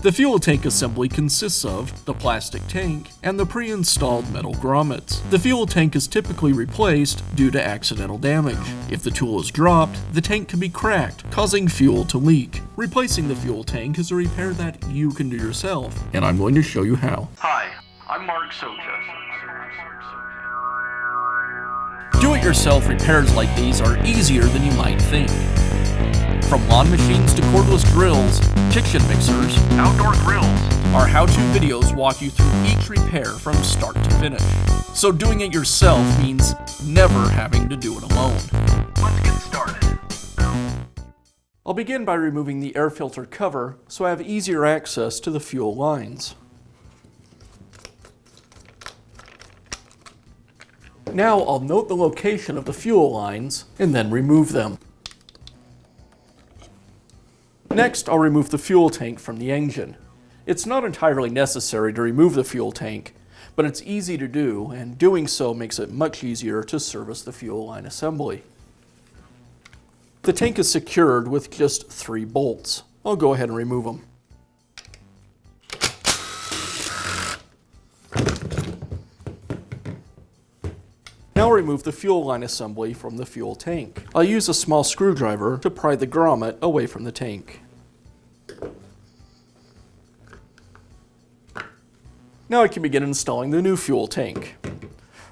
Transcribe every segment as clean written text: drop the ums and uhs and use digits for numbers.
The fuel tank assembly consists of the plastic tank and the pre-installed metal grommets. The fuel tank is typically replaced due to accidental damage. If the tool is dropped, the tank can be cracked, causing fuel to leak. Replacing the fuel tank is a repair that you can do yourself, and I'm going to show you how. Hi, I'm Mark Socha. Do-it-yourself repairs like these are easier than you might think. From lawn machines to cordless drills, kitchen mixers, Outdoor grills. our how-to videos walk you through each repair from start to finish. So doing it yourself means never having to do it alone. Let's get started. I'll begin by removing the air filter cover so I have easier access to the fuel lines. Now I'll note the location of the fuel lines and then remove them. Next, I'll remove the fuel tank from the engine. It's not entirely necessary to remove the fuel tank, but it's easy to do, and doing so makes it much easier to service the fuel line assembly. The tank is secured with just 3 bolts. I'll go ahead and remove them. Now remove the fuel line assembly from the fuel tank. I'll use a small screwdriver to pry the grommet away from the tank. Now I can begin installing the new fuel tank.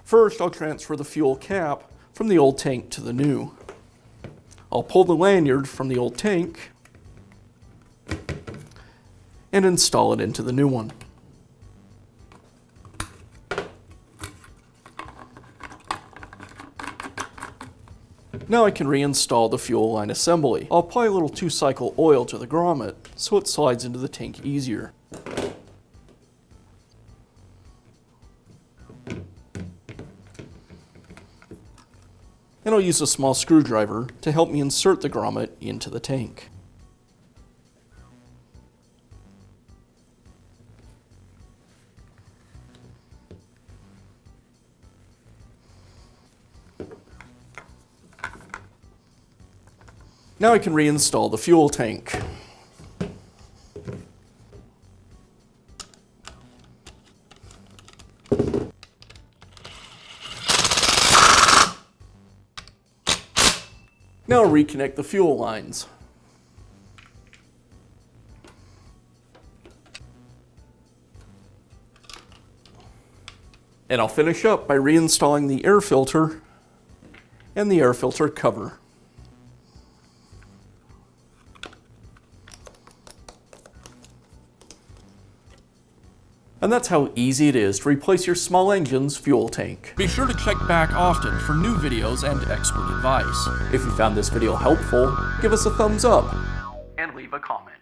First, I'll transfer the fuel cap from the old tank to the new. I'll pull the lanyard from the old tank and install it into the new one. Now I can reinstall the fuel line assembly. I'll apply a little 2-cycle oil to the grommet so it slides into the tank easier. And I'll use a small screwdriver to help me insert the grommet into the tank. Now I can reinstall the fuel tank. Now I'll reconnect the fuel lines. And I'll finish up by reinstalling the air filter and the air filter cover. And that's how easy it is to replace your small engine's fuel tank. Be sure to check back often for new videos and expert advice. If you found this video helpful, give us a thumbs up And leave a comment.